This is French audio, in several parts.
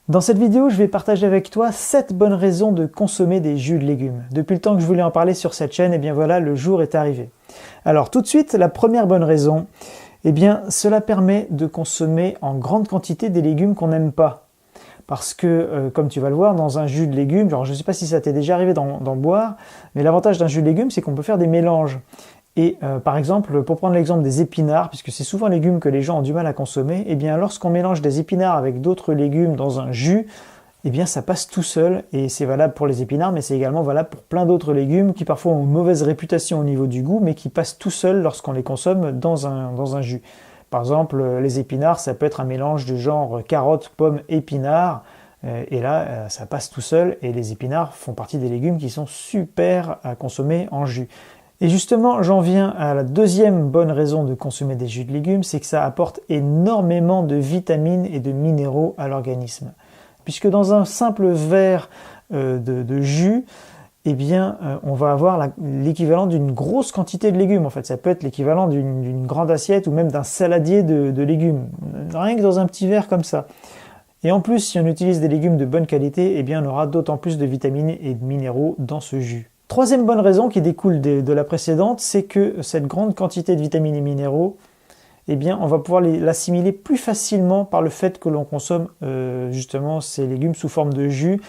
Dans cette vidéo, je vais partager avec toi 7 bonnes raisons de consommer des jus de légumes. Depuis le temps que je voulais en parler sur cette chaîne, et bien voilà, le jour est arrivé. Alors tout de suite, la première bonne raison, cela permet de consommer en grande quantité des légumes qu'on n'aime pas. Parce que, comme tu vas le voir, dans un jus de légumes, genre je ne sais pas si ça t'est déjà arrivé d'en boire, mais l'avantage d'un jus de légumes, c'est qu'on peut faire des mélanges. Et par exemple, pour prendre l'exemple des épinards, puisque c'est souvent un légume que les gens ont du mal à consommer, lorsqu'on mélange des épinards avec d'autres légumes dans un jus, ça passe tout seul, et c'est valable pour les épinards, mais c'est également valable pour plein d'autres légumes qui parfois ont une mauvaise réputation au niveau du goût, mais qui passent tout seul lorsqu'on les consomme dans un jus. Par exemple, les épinards, ça peut être un mélange de genre carottes, pommes, épinards, et là, ça passe tout seul, et les épinards font partie des légumes qui sont super à consommer en jus. Et justement, j'en viens à la deuxième bonne raison de consommer des jus de légumes, c'est que ça apporte énormément de vitamines et de minéraux à l'organisme. Puisque dans un simple verre de jus, on va avoir l'équivalent d'une grosse quantité de légumes. En fait, ça peut être l'équivalent d'une grande assiette ou même d'un saladier de légumes, rien que dans un petit verre comme ça. Et en plus, si on utilise des légumes de bonne qualité, on aura d'autant plus de vitamines et de minéraux dans ce jus. Troisième bonne raison qui découle de la précédente, c'est que cette grande quantité de vitamines et minéraux, on va pouvoir l'assimiler plus facilement par le fait que l'on consomme justement ces légumes sous forme de jus,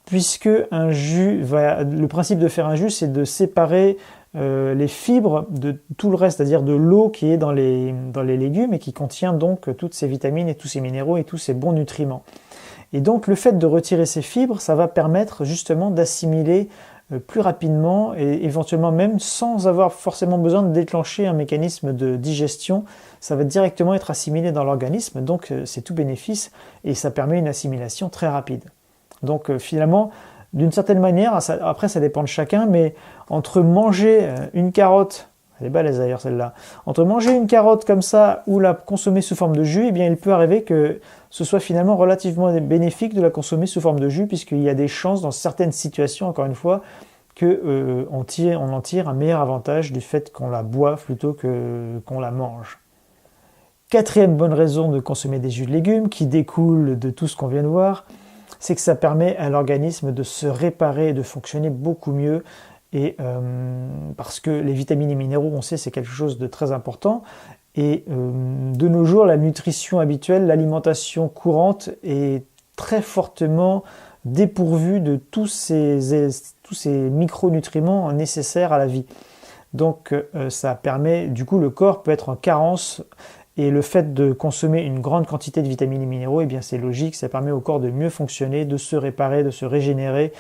puisque le principe de faire un jus, c'est de séparer les fibres de tout le reste, c'est-à-dire de l'eau qui est dans les légumes et qui contient donc toutes ces vitamines et tous ces minéraux et tous ces bons nutriments. Et donc le fait de retirer ces fibres, ça va permettre justement d'assimiler plus rapidement et éventuellement même sans avoir forcément besoin de déclencher un mécanisme de digestion, ça va directement être assimilé dans l'organisme, donc c'est tout bénéfice et ça permet une assimilation très rapide. Donc finalement, d'une certaine manière, après ça dépend de chacun, mais entre manger une carotte, elle est balèze d'ailleurs celle-là, entre manger une carotte comme ça ou la consommer sous forme de jus, il peut arriver que ce soit finalement relativement bénéfique de la consommer sous forme de jus, puisqu'il y a des chances dans certaines situations, encore une fois, qu'on en tire un meilleur avantage du fait qu'on la boive plutôt qu'on la mange. Quatrième bonne raison de consommer des jus de légumes, qui découle de tout ce qu'on vient de voir, c'est que ça permet à l'organisme de se réparer et de fonctionner beaucoup mieux. Et parce que les vitamines et minéraux, on sait, c'est quelque chose de très important. Et de nos jours, la nutrition habituelle, l'alimentation courante est très fortement dépourvue de tous ces micronutriments nécessaires à la vie. Donc ça permet, du coup, le corps peut être en carence. Et le fait de consommer une grande quantité de vitamines et minéraux, c'est logique, ça permet au corps de mieux fonctionner, de se réparer, de se régénérer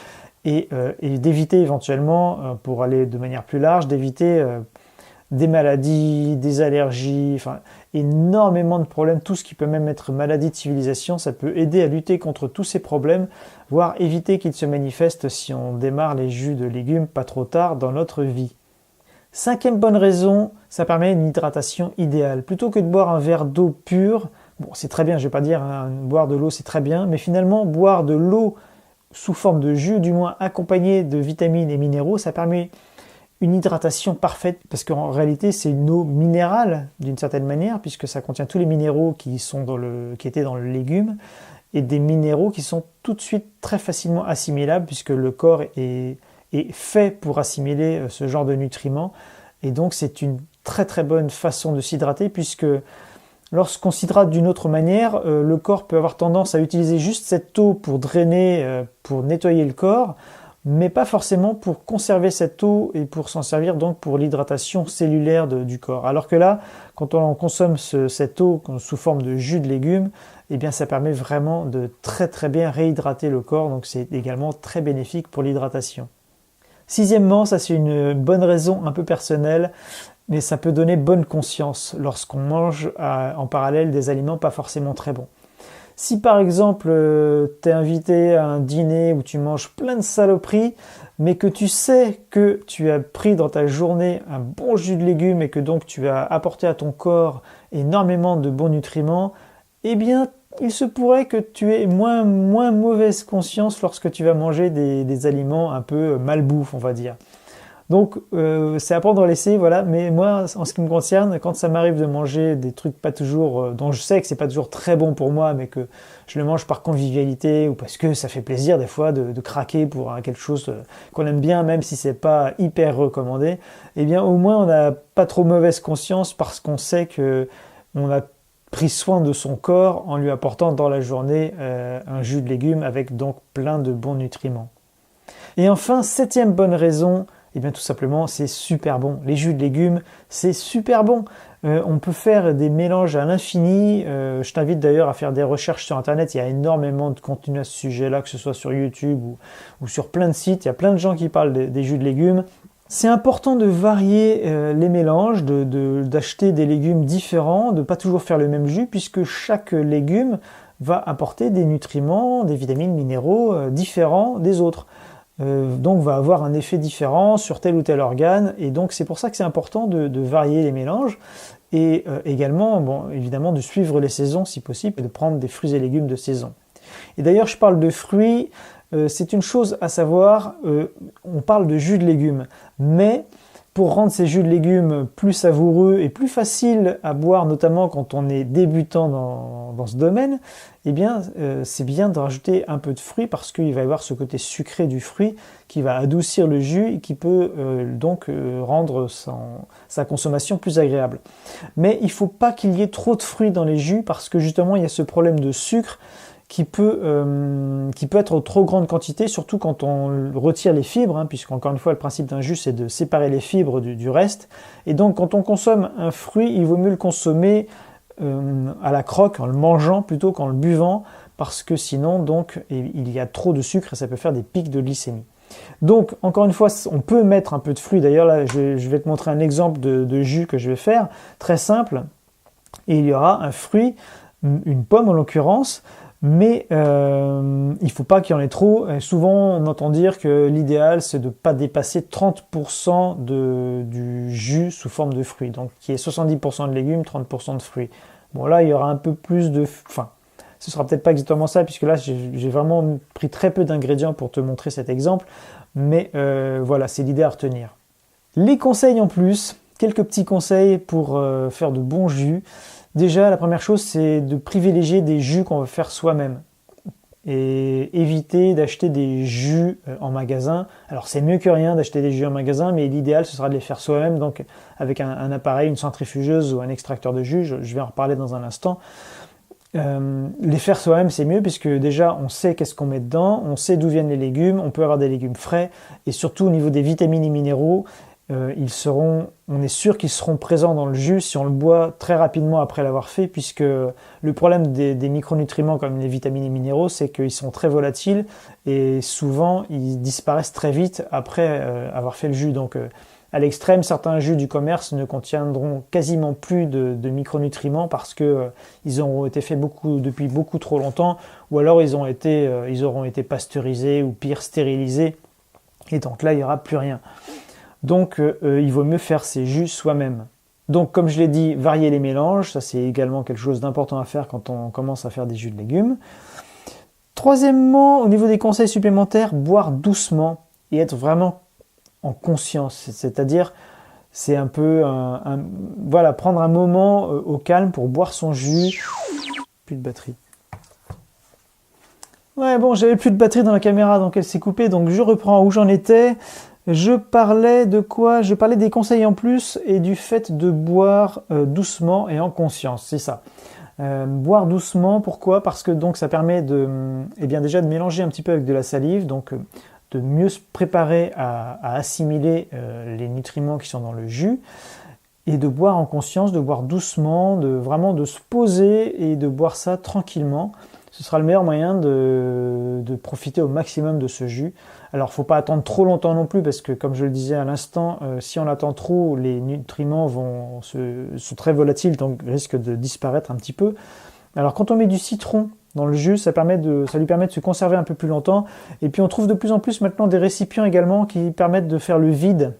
et d'éviter éventuellement, pour aller de manière plus large, d'éviter des maladies, des allergies, énormément de problèmes, tout ce qui peut même être maladie de civilisation, ça peut aider à lutter contre tous ces problèmes, voire éviter qu'ils se manifestent si on démarre les jus de légumes pas trop tard dans notre vie. Cinquième bonne raison, ça permet une hydratation idéale. Plutôt que de boire un verre d'eau pure, bon c'est très bien, je ne vais pas dire boire de l'eau c'est très bien, mais finalement boire de l'eau sous forme de jus, du moins accompagné de vitamines et minéraux, ça permet une hydratation parfaite, parce qu'en réalité c'est une eau minérale d'une certaine manière, puisque ça contient tous les minéraux qui étaient dans le légume, et des minéraux qui sont tout de suite très facilement assimilables, puisque le corps est fait pour assimiler ce genre de nutriments, et donc c'est une très très bonne façon de s'hydrater, puisque lorsqu'on s'hydrate d'une autre manière, le corps peut avoir tendance à utiliser juste cette eau pour drainer, pour nettoyer le corps, mais pas forcément pour conserver cette eau et pour s'en servir donc pour l'hydratation cellulaire du corps. Alors que là, quand on consomme cette eau sous forme de jus de légumes, ça permet vraiment de très très bien réhydrater le corps, donc c'est également très bénéfique pour l'hydratation. Sixièmement, ça c'est une bonne raison un peu personnelle, mais ça peut donner bonne conscience lorsqu'on mange en parallèle des aliments pas forcément très bons. Si par exemple tu es invité à un dîner où tu manges plein de saloperies, mais que tu sais que tu as pris dans ta journée un bon jus de légumes et que donc tu as apporté à ton corps énormément de bons nutriments, il se pourrait que tu aies moins mauvaise conscience lorsque tu vas manger des aliments un peu malbouffe, on va dire. Donc c'est à prendre à laisser, voilà. Mais moi, en ce qui me concerne, quand ça m'arrive de manger des trucs pas toujours, dont je sais que c'est pas toujours très bon pour moi, mais que je le mange par convivialité ou parce que ça fait plaisir des fois de craquer pour quelque chose qu'on aime bien, même si c'est pas hyper recommandé, eh bien au moins on n'a pas trop mauvaise conscience parce qu'on sait que on a pris soin de son corps en lui apportant dans la journée un jus de légumes avec donc plein de bons nutriments. Et enfin, septième bonne raison, eh bien tout simplement, c'est super bon. Les jus de légumes, c'est super bon. On peut faire des mélanges à l'infini. Je t'invite d'ailleurs à faire des recherches sur Internet. Il y a énormément de contenu à ce sujet-là, que ce soit sur YouTube ou sur plein de sites. Il y a plein de gens qui parlent des jus de légumes. C'est important de varier les mélanges, d'acheter des légumes différents, de ne pas toujours faire le même jus, puisque chaque légume va apporter des nutriments, des vitamines, minéraux différents des autres. Donc va avoir un effet différent sur tel ou tel organe, et donc c'est pour ça que c'est important de varier les mélanges, et également, bon, évidemment, de suivre les saisons si possible, et de prendre des fruits et légumes de saison. Et d'ailleurs, je parle de fruits, c'est une chose à savoir, on parle de jus de légumes, mais pour rendre ces jus de légumes plus savoureux et plus faciles à boire, notamment quand on est débutant dans ce domaine, eh bien, c'est bien de rajouter un peu de fruits parce qu'il va y avoir ce côté sucré du fruit qui va adoucir le jus et qui peut donc rendre sa consommation plus agréable. Mais il ne faut pas qu'il y ait trop de fruits dans les jus parce que justement, il y a ce problème de sucre qui peut être en trop grande quantité, surtout quand on retire les fibres, hein, puisqu'encore une fois, le principe d'un jus, c'est de séparer les fibres du reste. Et donc, quand on consomme un fruit, il vaut mieux le consommer à la croque, en le mangeant plutôt qu'en le buvant, parce que sinon, donc, il y a trop de sucre et ça peut faire des pics de glycémie. Donc, encore une fois, on peut mettre un peu de fruits. D'ailleurs, là, je vais te montrer un exemple de jus que je vais faire, très simple. Et il y aura un fruit, une pomme en l'occurrence, mais il ne faut pas qu'il y en ait trop. Et souvent, on entend dire que l'idéal, c'est de ne pas dépasser 30% du jus sous forme de fruits. Donc, qui est 70% de légumes, 30% de fruits. Bon, là, il y aura un peu plus de... Enfin, ce sera peut-être pas exactement ça, puisque là, j'ai vraiment pris très peu d'ingrédients pour te montrer cet exemple. Mais voilà, c'est l'idée à retenir. Les conseils en plus, quelques petits conseils pour faire de bons jus. Déjà, la première chose, c'est de privilégier des jus qu'on va faire soi-même et éviter d'acheter des jus en magasin. Alors, c'est mieux que rien d'acheter des jus en magasin, mais l'idéal, ce sera de les faire soi-même, donc avec un appareil, une centrifugeuse ou un extracteur de jus. Je vais en reparler dans un instant. Les faire soi-même, c'est mieux puisque déjà, on sait qu'est-ce qu'on met dedans, on sait d'où viennent les légumes, on peut avoir des légumes frais et surtout au niveau des vitamines et minéraux, on est sûr qu'ils seront présents dans le jus si on le boit très rapidement après l'avoir fait, puisque le problème des micronutriments comme les vitamines et minéraux, c'est qu'ils sont très volatiles et souvent ils disparaissent très vite après avoir fait le jus. Donc à l'extrême, certains jus du commerce ne contiendront quasiment plus de micronutriments parce que ils auront été faits depuis beaucoup trop longtemps, ou alors ils auront été pasteurisés ou pire stérilisés, et donc là il n'y aura plus rien. Donc il vaut mieux faire ses jus soi-même. Donc comme je l'ai dit, varier les mélanges, ça c'est également quelque chose d'important à faire quand on commence à faire des jus de légumes. Troisièmement, au niveau des conseils supplémentaires, boire doucement et être vraiment en conscience. C'est-à-dire, c'est un peu voilà, prendre un moment au calme pour boire son jus. Plus de batterie. Ouais, bon, j'avais plus de batterie dans la caméra, donc elle s'est coupée, donc je reprends où j'en étais. Je parlais de quoi? Je parlais des conseils en plus et du fait de boire doucement et en conscience, c'est ça. Boire doucement, pourquoi? Parce que donc ça permet déjà de mélanger un petit peu avec de la salive, donc de mieux se préparer à assimiler les nutriments qui sont dans le jus, et de boire en conscience, de boire doucement, vraiment de se poser et de boire ça tranquillement. Ce sera le meilleur moyen de profiter au maximum de ce jus. Alors, il ne faut pas attendre trop longtemps non plus, parce que comme je le disais à l'instant, si on attend trop, les nutriments sont très volatiles, donc risquent de disparaître un petit peu. Alors, quand on met du citron dans le jus, ça lui permet de se conserver un peu plus longtemps. Et puis, on trouve de plus en plus maintenant des récipients également qui permettent de faire le vide.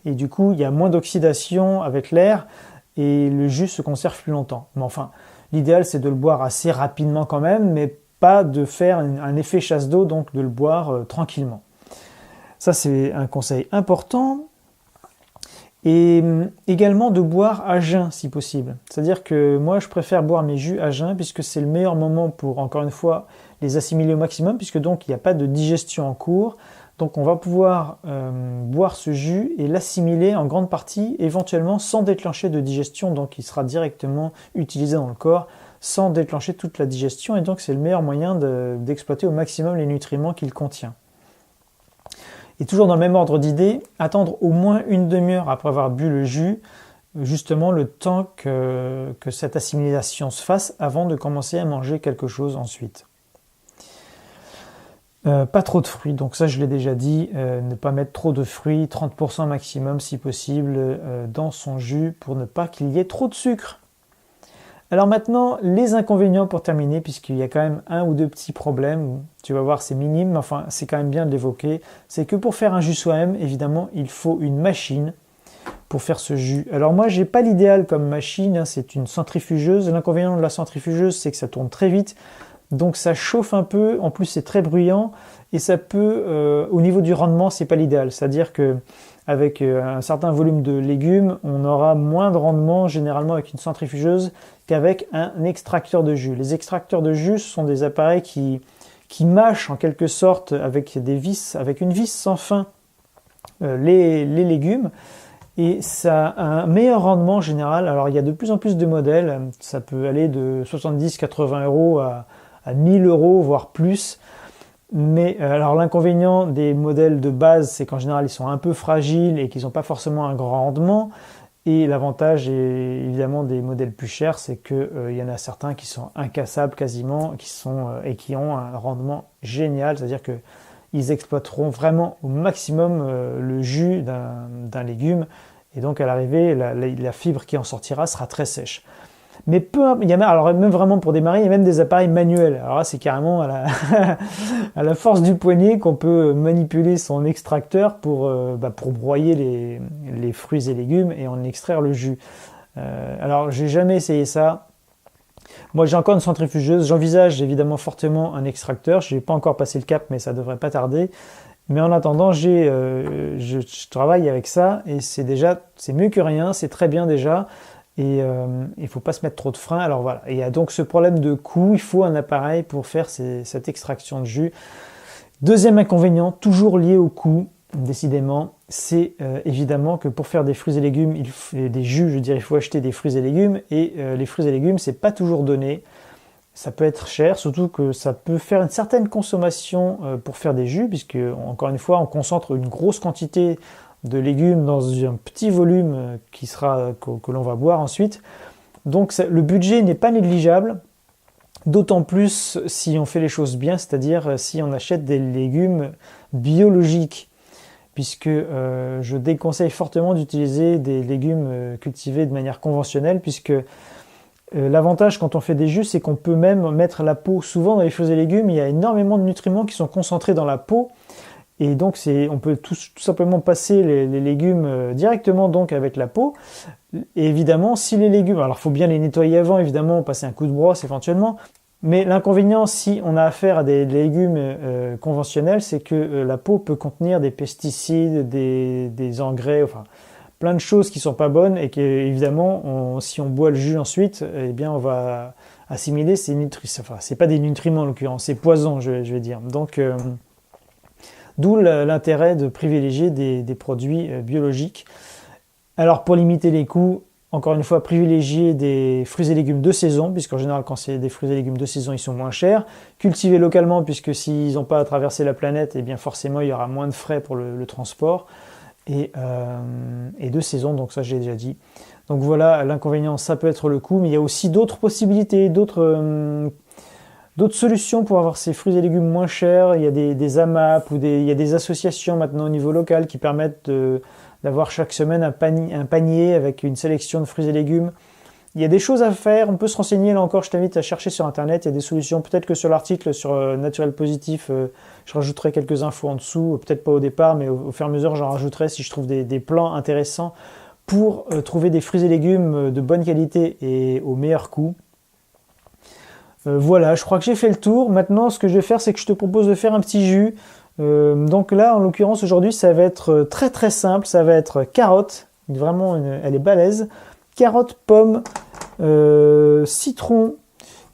Et du coup, il y a moins d'oxydation avec l'air et le jus se conserve plus longtemps. Mais enfin, l'idéal, c'est de le boire assez rapidement quand même, mais pas de faire un effet chasse d'eau, donc de le boire tranquillement. Ça, c'est un conseil important. Et également de boire à jeun si possible. C'est-à-dire que moi je préfère boire mes jus à jeun puisque c'est le meilleur moment pour, encore une fois, les assimiler au maximum, puisque donc il n'y a pas de digestion en cours. Donc on va pouvoir boire ce jus et l'assimiler en grande partie, éventuellement sans déclencher de digestion, donc il sera directement utilisé dans le corps sans déclencher toute la digestion, et donc c'est le meilleur moyen d'exploiter au maximum les nutriments qu'il contient. Et toujours dans le même ordre d'idée, attendre au moins une demi-heure après avoir bu le jus, justement le temps que cette assimilation se fasse avant de commencer à manger quelque chose ensuite. Pas trop de fruits, donc ça je l'ai déjà dit, ne pas mettre trop de fruits, 30% maximum si possible dans son jus pour ne pas qu'il y ait trop de sucre. Alors maintenant, les inconvénients pour terminer, puisqu'il y a quand même un ou deux petits problèmes, tu vas voir c'est minime, mais enfin c'est quand même bien de l'évoquer, c'est que pour faire un jus soi-même, évidemment, il faut une machine pour faire ce jus. Alors moi, j'ai pas l'idéal comme machine, hein, c'est une centrifugeuse. L'inconvénient de la centrifugeuse, c'est que ça tourne très vite, donc ça chauffe un peu, en plus c'est très bruyant, et ça peut, au niveau du rendement, c'est pas l'idéal. C'est-à-dire que avec un certain volume de légumes, on aura moins de rendement généralement avec une centrifugeuse qu'avec un extracteur de jus. Les extracteurs de jus sont des appareils qui mâchent en quelque sorte avec des vis, avec une vis sans fin les légumes, et ça a un meilleur rendement en général. Alors il y a de plus en plus de modèles, ça peut aller de 70-80 euros à 1000 euros voire plus. Mais alors l'inconvénient des modèles de base, c'est qu'en général ils sont un peu fragiles et qu'ils n'ont pas forcément un grand rendement. Et l'avantage évidemment des modèles plus chers, c'est qu'il y en a certains qui sont incassables quasiment, et qui ont un rendement génial, c'est-à-dire qu'ils exploiteront vraiment au maximum le jus d'un légume, et donc à l'arrivée la fibre qui en sortira sera très sèche. Mais il y a même vraiment pour démarrer, il y a même des appareils manuels. Alors là, c'est carrément à la force du poignet qu'on peut manipuler son extracteur pour broyer les fruits et légumes et en extraire le jus. Alors, j'ai jamais essayé ça. Moi, j'ai encore une centrifugeuse. J'envisage évidemment fortement un extracteur. Je n'ai pas encore passé le cap, mais ça devrait pas tarder. Mais en attendant, je travaille avec ça et c'est mieux que rien. C'est très bien déjà. Et il ne faut pas se mettre trop de frein. Alors voilà, et il y a donc ce problème de coût, il faut un appareil pour faire cette extraction de jus. Deuxième inconvénient, toujours lié au coût, décidément, c'est évidemment que pour faire des fruits et légumes, des jus, je dirais, il faut acheter des fruits et légumes, et les fruits et légumes, c'est pas toujours donné. Ça peut être cher, surtout que ça peut faire une certaine consommation pour faire des jus, puisque, encore une fois, on concentre une grosse quantité de légumes dans un petit volume que l'on va boire ensuite. Donc le budget n'est pas négligeable, d'autant plus si on fait les choses bien, c'est-à-dire si on achète des légumes biologiques, puisque je déconseille fortement d'utiliser des légumes cultivés de manière conventionnelle, puisque l'avantage quand on fait des jus, c'est qu'on peut même mettre la peau. Souvent dans les fruits et légumes, il y a énormément de nutriments qui sont concentrés dans la peau, et donc on peut tout simplement passer les légumes directement donc avec la peau. Et évidemment, si les légumes, alors il faut bien les nettoyer avant, évidemment, passer un coup de brosse éventuellement. Mais l'inconvénient, si on a affaire à des légumes conventionnels, c'est que la peau peut contenir des pesticides, des engrais, enfin plein de choses qui sont pas bonnes, et qu'évidemment, si on boit le jus ensuite, eh bien on va assimiler ces nutriments. Enfin, c'est pas des nutriments en l'occurrence, c'est poison, je vais dire. Donc d'où l'intérêt de privilégier des produits biologiques. Alors pour limiter les coûts, encore une fois, privilégier des fruits et légumes de saison, puisqu'en général quand c'est des fruits et légumes de saison, ils sont moins chers. Cultiver localement, puisque s'ils n'ont pas à traverser la planète, eh bien forcément il y aura moins de frais pour le transport. Et de saison, donc ça j'ai déjà dit. Donc voilà, l'inconvénient, ça peut être le coût, mais il y a aussi d'autres possibilités, d'autres solutions pour avoir ces fruits et légumes moins chers. Il y a des AMAP il y a des associations maintenant au niveau local qui permettent d'avoir chaque semaine un panier avec une sélection de fruits et légumes. Il y a des choses à faire, on peut se renseigner, là encore je t'invite à chercher sur internet, il y a des solutions, peut-être que sur l'article sur Naturel Positif, je rajouterai quelques infos en dessous, peut-être pas au départ, mais au fur et à mesure j'en rajouterai si je trouve des plans intéressants pour trouver des fruits et légumes de bonne qualité et au meilleur coût. Voilà, je crois que j'ai fait le tour. Maintenant, ce que je vais faire, c'est que je te propose de faire un petit jus. Donc là, en l'occurrence, aujourd'hui, ça va être très très simple. Ça va être carottes, Vraiment, elle est balèze. Carotte, pomme, citron,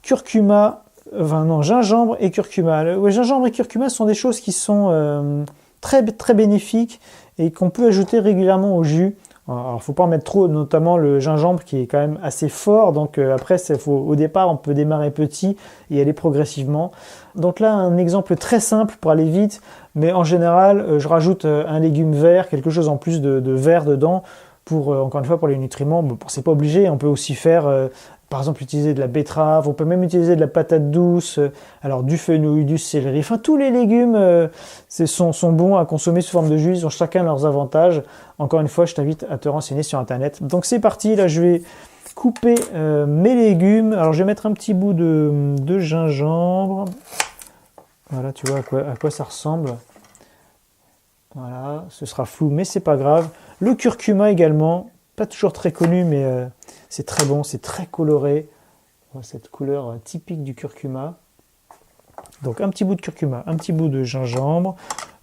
curcuma, enfin non, gingembre et curcuma. Ouais, gingembre et curcuma sont des choses qui sont très, très bénéfiques et qu'on peut ajouter régulièrement au jus. Alors, faut pas en mettre trop, notamment le gingembre qui est quand même assez fort. Donc après, au départ, on peut démarrer petit et aller progressivement. Donc là, un exemple très simple pour aller vite, mais en général, je rajoute un légume vert, quelque chose en plus de vert dedans, pour encore une fois pour les nutriments. Bon, c'est pas obligé. On peut aussi faire, par exemple, utiliser de la betterave. On peut même utiliser de la patate douce. Alors du fenouil, du céleri. Enfin, tous les légumes sont bons à consommer sous forme de jus. Ils ont chacun leurs avantages. Encore une fois, je t'invite à te renseigner sur Internet. Donc c'est parti. Là, je vais couper mes légumes. Alors je vais mettre un petit bout de gingembre. Voilà, tu vois à quoi ça ressemble. Voilà, ce sera flou, mais c'est pas grave. Le curcuma également, pas toujours très connu, mais c'est très bon, c'est très coloré. Voilà, cette couleur typique du curcuma. Donc un petit bout de curcuma, un petit bout de gingembre,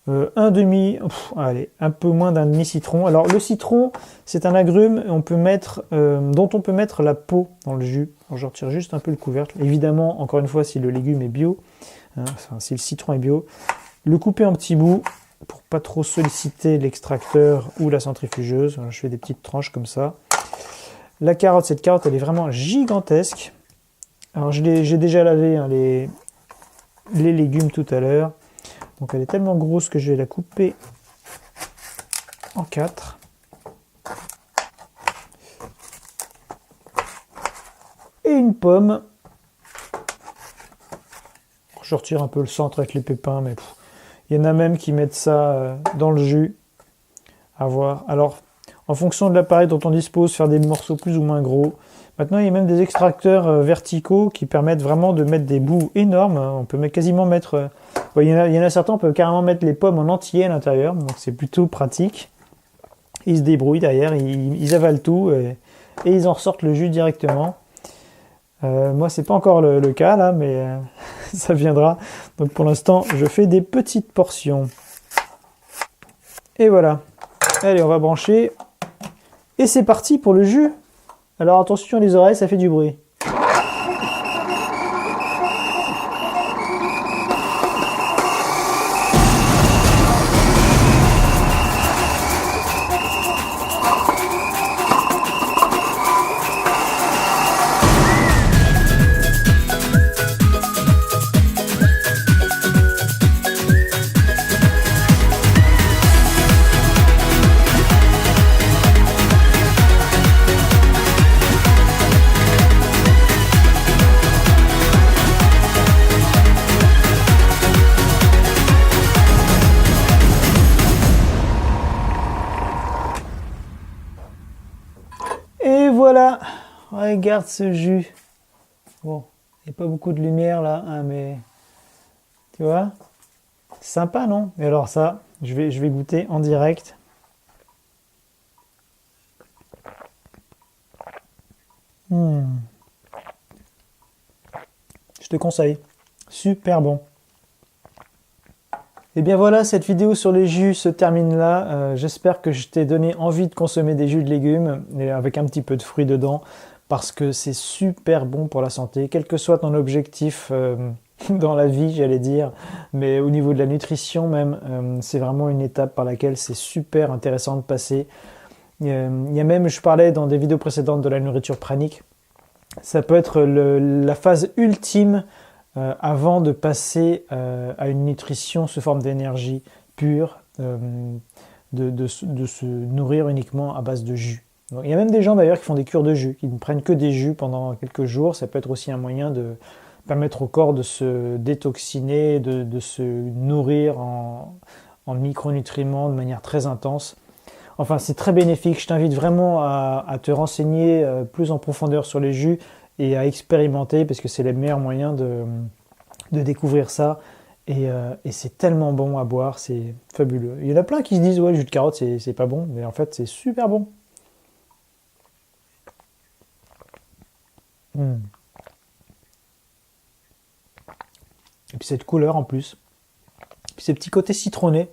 un peu moins d'un demi-citron. Alors le citron, c'est un agrume dont on peut mettre la peau dans le jus. Alors, je retire juste un peu le couvercle. Évidemment, encore une fois, si le légume est bio, enfin si le citron est bio, le couper en petits bouts pour pas trop solliciter l'extracteur ou la centrifugeuse. Alors, je fais des petites tranches comme ça. La carotte, cette carotte, elle est vraiment gigantesque. Alors j'ai déjà lavé les légumes tout à l'heure. Donc elle est tellement grosse que je vais la couper en 4. Et une pomme. Je retire un peu le centre avec les pépins, mais il y en a même qui mettent ça dans le jus. À voir. Alors, en fonction de l'appareil dont on dispose, faire des morceaux plus ou moins gros. Maintenant, il y a même des extracteurs verticaux qui permettent vraiment de mettre des bouts énormes. On peut quasiment mettre... il y en a certains, on peut carrément mettre les pommes en entier à l'intérieur. Donc, c'est plutôt pratique. Ils se débrouillent derrière, ils avalent tout et ils en ressortent le jus directement. Moi, c'est pas encore le cas là, mais ça viendra. Donc, pour l'instant, je fais des petites portions. Et voilà. Allez, on va brancher. Et c'est parti pour le jus. Alors attention les oreilles, ça fait du bruit. Et voilà, regarde ce jus. Bon, il n'y a pas beaucoup de lumière là, hein, mais tu vois, sympa non? Et alors ça, je vais goûter en direct. Je te conseille, super bon. Et bien voilà, cette vidéo sur les jus se termine là. J'espère que je t'ai donné envie de consommer des jus de légumes avec un petit peu de fruits dedans parce que c'est super bon pour la santé, quel que soit ton objectif dans la vie, j'allais dire. Mais au niveau de la nutrition même, c'est vraiment une étape par laquelle c'est super intéressant de passer. Il y a même, je parlais dans des vidéos précédentes de la nourriture pranique. Ça peut être la phase ultime avant de passer à une nutrition sous forme d'énergie pure, de se nourrir uniquement à base de jus. Donc, il y a même des gens d'ailleurs qui font des cures de jus, qui ne prennent que des jus pendant quelques jours. Ça peut être aussi un moyen de permettre au corps de se détoxiner, de se nourrir en micronutriments de manière très intense. Enfin, c'est très bénéfique. Je t'invite vraiment à te renseigner plus en profondeur sur les jus et à expérimenter parce que c'est les meilleurs moyens de découvrir ça. Et c'est tellement bon à boire, c'est fabuleux. Il y en a plein qui se disent ouais, le jus de carotte c'est pas bon, mais en fait c'est super bon. Et puis cette couleur en plus. Et puis ces petits côtés citronnés,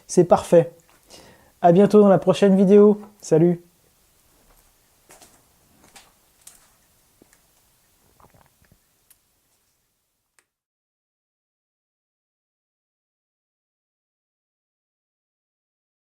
c'est parfait. À bientôt dans la prochaine vidéo. Salut!